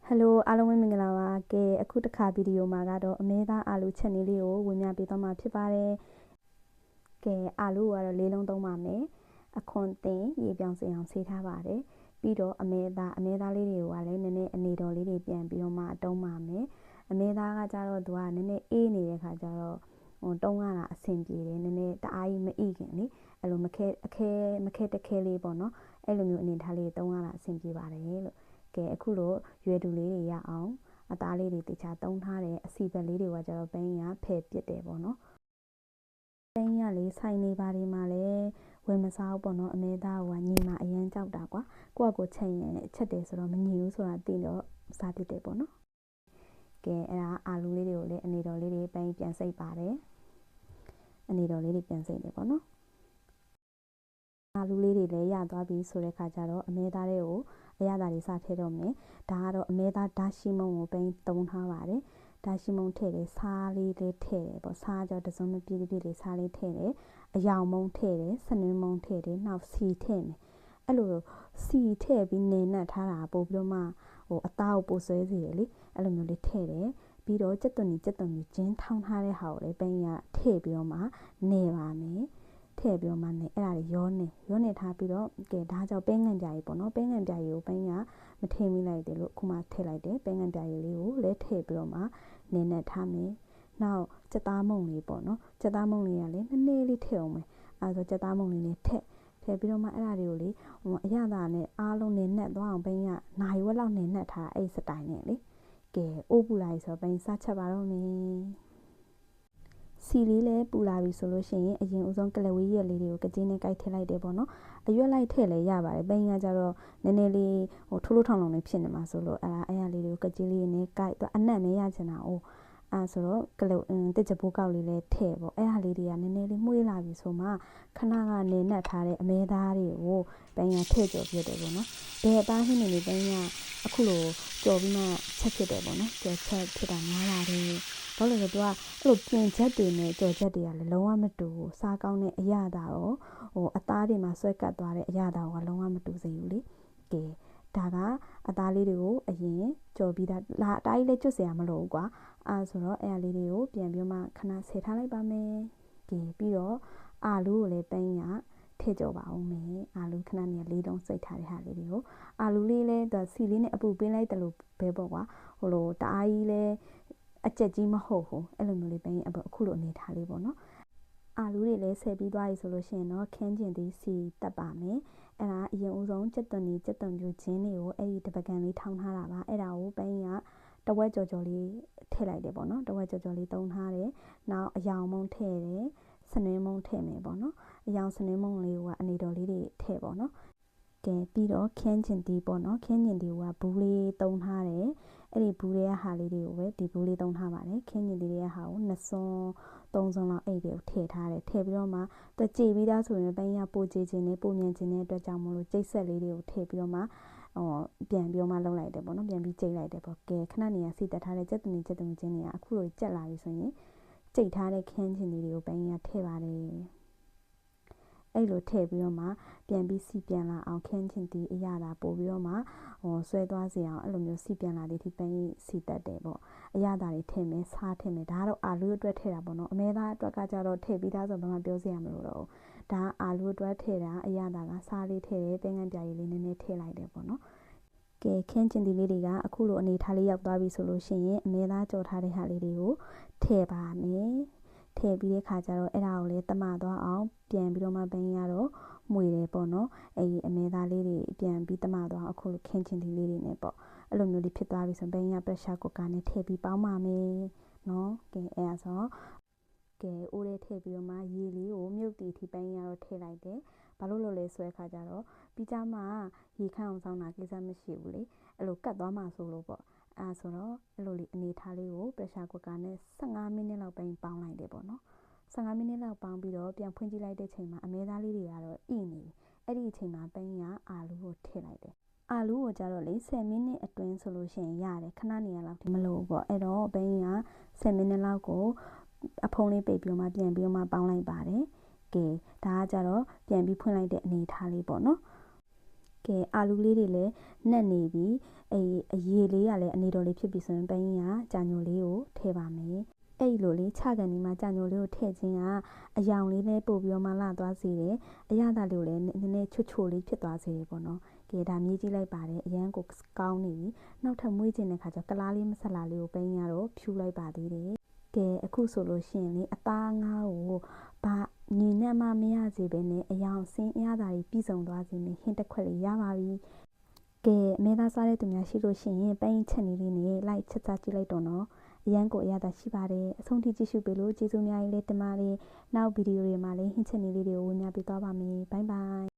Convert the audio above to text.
Hello အားလုံးပဲမင်္ဂလာပါကဲအခုတစ်ခါဗီဒီယိုမှာကတော့အမဲသားအာလူချက်နည်းလေးကိုဝင်ပြပေးသွားမှာဖြစ်ပါတယ်ကဲအာလူကတော့၄လုံးသုံးပါမယ်အခွန်တင်ရေပြောင်းစင်အောင်ဆေးထားပါတယ်ပြီးတော့အမဲသားလေးတွေကလည်းနည်းနည်းအနေတော်လေးတွေပြန်ပြီးတော့မှတုံးပါမယ်အမဲသားကကြတော့သူကနည်းနည်းအေးနေတဲ့ခါကျတော့တုံးရတာအဆင်ပြေတယ်နည်းနည်းတအားကြီးမအိခင်လေအဲ့လိုမခဲတခဲလေးပေါ့နော်အဲ့လိုမျိုးအနေထားလေးတုံးရတာအဆင်ပြေပါတယ်လို့ကဲအခုလိုရွယ်တူလေးတွေရအောင်အသားလေးတွေတခြားတုံးထားတယ်အစီဘက်လေးတွေကကျတော့ဘိန်းရဖယ်ပစ်တယ်ပေါ့နော်ဘိန်းရလေးဆိုင်နေပါဒီမှာလဲဝယ်မစားဘူးပေါ့နော်အမဲသားကညီမအရန်ကြောက်တာကွာကိုယ့်ကိုချက်ရင်ချက်တယ်ဆိုတော့မညီဘူးဆိုတာသိတော့စားပစ်တယ်ပေါ့နော်ကဲအဲ့ဒါအာလူလေးတွေကိုလည်းအနေတော်လေးတွေဘိန်းပြန်စိတ်ပါတယ်အနေတော်လေးတွေပြန်စိတ်တယ်ပေါ့နော်အာလူလေးတွေလည်းရသွားပြီဆိုတဲ့ခါကျတော့အမဲသားတွေကိုအရသာတွေစထည့်တော့မယ်ဒါကတော့အမဲသားဒါရှိမုံကိုပိန်းသုံးထားပါတယ်ဒါရှိမုံထည့်တယ်စားလေးလေးထည့်တယ်ပေါ့စားကြောတစုံမပြည့်ပြည့်လေးစားလေးထည့်တယ်အယောင်မုံထည့်တယ်စနွင်းမုံထည့်တယ်နောက်စီထည့်မယ်အဲ့လိုစီထည့်ပြီးနေနဲ့ထားတာပို့ပြီးတော့မှအသားကိုပို့ဆွဲစေတယ်လေအဲ့လိုမျိုးလေးထည့်တယ်ပြီးတော့ကြက်သွန်ကြီးကျင်းထောင်းထားတဲ့ဟာကိုလည်းပိန်းရထည့်ပြီးတော့မှနေပါမယ်ထည့်ပြီးတော့မှねအဲ့ဒါတွေရောနေထားပြီးတော့ကဲဒါကြောင့်ပဲငံပြားကြီးပေါ့နော်ပဲငံပြားကြီးကိုဘိန်းကမထည့်မိလိုက်တယ်လို့အခုမှထည့်လိုက်တယ်ပဲငံပြားကြီးလေးကိုလည်းထည့်ပြီးတော့မှနေနဲ့ထားမယ်နောက်စက်သားမုံလေးပေါ့နော်စက်သားမုံလေးကလည်းနည်းနည်းလေးထည့်အောင်မယ်အဲဆိုစက်သားမုံလေးနဲ့ထည့်ပြီးတော့မှအဲ့ဒါတွေကိုလေအရသာနဲ့အားလုံးနေနဲ့သွားအောင်ဘိန်းကနိုင်ဝက်လောက်နေနဲ့ထားအဲ့စတိုင်နဲ့လေကဲအိုးပူလာပြီဆိုတော့ဘိန်းစားချက်ပါတော့မယ်စီလေးလည်းပူလာပြီဆိုလို့ရှိရင်အရင်ဦးဆုံးကလဝေးရွက်လေးတွေကိုကကြီးနဲ့ကိုက်ထည့်လိုက်တယ်ပေါ့နော်အရွက်လိုက်ထည့်လည်းရပါတယ်ဘိန်းကကြတော့နည်းနည်းလေးထိုးလို့ထောင်လုံးလေးဖြစ်နေမှာဆိုလို့အဲ့ရလေးတွေကိုကကြီးလေးနဲ့ကိုက်တော့အနက်နဲ့ရချင်တာ哦ဆိုတော့တစ်ချပိုးကောက်လေးလည်းထည့်ပေါ့အဲ့ဟာလေးတွေကနည်းနည်းလေးမှုေးလာပြီဆိုမှခဏကနေနဲ့ထားတဲ့အမဲသားတွေကိုဘိန်းကထည့်ကြော်ပြတယ်ပေါ့နော်ဘယ်အသားဟင်းနေဘိန်းကအခုလိုကြော်ပြီးမှချက်ဖြစ်တယ်ပေါ့နော်ကြော်ချက်ဖြစ်တာများပါတယ်ဘာလို့လဲဆိုတော့သူကအဲ့လိုပြင်ချက်တွေနဲ့ကြော်ချက်တွေကလည်းလုံးဝမတူဘူးစားကောင်းတဲ့အရသာရောအသားတွေမှာဆွဲကတ်သွားတဲ့အရသာကလုံးဝမတူစေဘူးလေကဲဒါကအသားလေးတွေကိုအရင်ကြော်ပြီးသားလာအသားကြီးလည်းကျွတ်စရာမလိုဘူးကွာဆိုတော့အဲ့အလေးတွေကိုပြန်ပြီးမှခဏဆယ်ထားလိုက်ပါမယ်ကဲပြီးတော့အာလူကိုလည်းပိန်းရထည့်ကြော်ပါအောင်မယ်အာလူခဏနေလေးတုံးစိတ်ထားတဲ့ဟာလေးတွေကိုအာလူလေးလည်းစီလေးနဲ့အပူပေးလိုက်တယ်လို့ပဲပေါ့ကွာဟိုလိုတအားကြီးလည်းအကျက်ကြီးမဟုတ်ဘူးအဲ့လိုမျိုးလေးပိန်းအခုလိုအနေထားလေးပေါ့နော်အာလူတွေလည်းဆယ်ပြီးသွားပြီဆိုလို့ရှိရင်တော့ခင်းကျင်သည်စီတက်ပါမယ်အဲ့ဒါအရင်ဦးဆုံးကြက်သွန်ပြူချင်းတွေကိုအဲ့ဒီတပကံလေးထောင်းထားတာပါအဲ့ဒါကိုပိန်းရတဝက်ကြော်ကြော်လေးထည့်လိုက်တယ်ပေါ့နော်တဝက်ကြော်ကြော်လေးသုံးထားတယ်နောက်အယောင်မုံထည့်တယ်စနွင်းမုံထည့်မယ်ပေါ့နော်အယောင်စနွင်းမုံလေးကအနေတော်လေးတွေထည့်ပေါ့နော်ကဲပြီးတော့ခင်းကျင်သည်ပေါ့နော်ခင်းကျင်သည်ကဘူးလေးသုံးထားတယ်အဲ့ဒီဘူးလေးဟာလေးတွေကိုပဲဒီဘူးလေးသုံးထားပါတယ်ခင်းကျင်သည်ရဲ့ဟာကို2စွန်း3စွန်းလောက်အဲ့ဒီကိုထည့်ထားတယ်ထည့်ပြီးတော့မှကြည်ပြီးသားဆိုရင်ပိုင်းရပိုကြည်ခြင်းနဲ့ပိုမြန်ခြင်းနဲ့အတွက်ကြောင့်မလို့ကြိတ်ဆက်လေးတွေကိုထည့်ပြီးတော့မှပြန်ပြီးတော့မှလုံးလိုက်တယ်ပေါ့နော်ပြန်ပြီးကြိတ်လိုက်တယ်ပေါ့ကဲခဏနေရစီတက်ထားတဲ့ကြက်သွန်ချင်းတွေကအခုလိုကြက်လာပြီဆိုရင်ကြိတ်ထားတဲ့ခင်းချင်းတွေကိုပိုင်းရထည့်ပါတယ်အဲ့လိုထည့်ပြီးတော့မှပြန်ပြီးစီပြန်လာအောင်ခင်းချင်းတီးအရသာပို့ပြီးတော့မှဆွဲသွားစေအောင်အဲ့လိုမျိုးစီပြန်လာတဲ့ဒီပန်းစီတက်တယ်ပေါ့အရသာတွေထည့်မယ်စားထည့်မယ်ဒါကတော့အာလူအတွက်ထည့်တာပေါ့နော်အမဲသားအတွက်ကကြတော့ထည့်ပြီးသားဆိုတော့ဘာမှပြောစရာမလိုတော့ဘူးဒါအာလူအတွက်ထည့်တာအရသာကစားလေးထည့်တယ်ပဲငံပြားရည်လေးနည်းနည်းထည့်လိုက်တယ်ပေါ့နော်ကဲခင်းချင်းတီလေးတွေကအခုလိုအနေထားလေးရောက်သွားပြီဆိုလို့ရှိရင်အမဲသားကြော်ထားတဲ့ဟာလေးတွေကိုထည့်ပါမယ်ထည့်ပြီးတဲ့ခါကျတော့အဲ့ဒါကိုလည်းတမသွားအောင်ပြန်ပြီးတော့မှပင်းရတော့မွေတယ်ပေါ့နော်အဲ့ဒီအမဲသားလေးတွေပြန်ပြီးတမသွားအခုလိုခင်းချင်းတီလေးတွေနဲ့ပေါ့အဲ့လိုမျိုးလေးဖြစ်သွားပြီဆိုပင်းရ pressure cooker နဲ့ထည့်ပြီးပေါင်းပါမယ်နော်ကဲအဲ့ဒါဆိုကဲအိုးလေးထည့်ပြီးတော့မှရေလေးကိုမြုပ်တီထိပင်းရတော့ထည့်လိုက်တယ်ဘာလို့လဲဆိုတဲ့ခါကျတော့ပြီးကြမှာရေခန့်အောင်ဆောင်းတာကိစ္စမရှိဘူးလေအဲ့လိုကတ်သွားမှာဆိုလို့ပေါ့ဆိုတော့အဲ့လိုလေးအနေထားလေးကို pressure cooker နဲ့15မိနစ်လောက်ပေါင်းလိုက်တယ်ပေါ့နော်15မိနစ်လောက်ပေါင်းပြီးတော့ပြန်ဖွင့်ကြည့်လိုက်တဲ့ချိန်မှာအမဲသားလေးတွေကတော့ဣနေပြီအဲ့ဒီအချိန်မှာပိန်းရအာလူကိုထည့်လိုက်တယ်အာလူကိုကြတော့လေ10မိနစ်အတွင်းဆိုလို့ရှိရင်ရတယ်ခဏနေရလောက်ဒီမလို့ပေါ့အဲ့တော့ပိန်းရ10မိနစ်လောက်ကိုအဖုံးလေးပိတ်ပြီးတော့မှပြန်ပြီးတော့မှပေါင်းလိုက်ပါတယ်ကဲဒါကကြတော့ပြန်ပြီးဖွင့်လိုက်တဲ့အနေထားလေးပေါ့နော်ကဲအာလူလေးတွေလည်းနှက်နေပြီ အရေးလေးကလည်းအနေတော်လေးဖြစ်ပြီဆိုရင်ပန်းကြီးကကြာညိုလေးကိုထည့်ပါမယ်အဲ့လိုလေးချကန်ဒီမှာကြာညိုလေးကိုထည့်ခြင်းကအယောင်လေးနဲ့ပို့ပြီးတော့မှလာသွားစေတယ်အရသာလေးကိုလည်းနည်းနည်းချွတ်ချိုလေးဖြစ်သွားစေတယ်ပေါ့နော်ကဲဒါမြည်ကြည့်လိုက်ပါတယ်အရန်ကိုကောင်းနေပြီနောက်ထပ်မွေးခြင်းတဲ့ခါကျကလားလေးမဆက်လာလေးကိုပန်းကြီးကတော့ဖြူလိုက်ပါသေးတယ်ကဲအခုဆိုလို့ရှိရင်လေအသားငါးကိုဘာညီနဲ့မှမရစေပဲနဲ့အယောင်ဆင်းအရသာတွေပြည်စုံသွားစေနဲ့ဟင်းတစ်ခွက်လေးရပါပြီကဲအမေသားစားတဲ့သူများရှိလို့ရှိရင်ပန်းချက်နေလေးနဲ့လိုက်ချက်စားကြည့်လိုက်တော့နော်အရန်ကိုအရသာရှိပါတယ်အဆုံးထိကြည့်ရှုပေးလို့ကျေးဇူးများကြီးလေးတင်ပါတယ်နောက်ဗီဒီယိုတွေမှာလည်းဟင်းချက်နေလေးတွေကိုဝင်ပြပေးသွားပါမယ်ဘိုင်ဘိုင်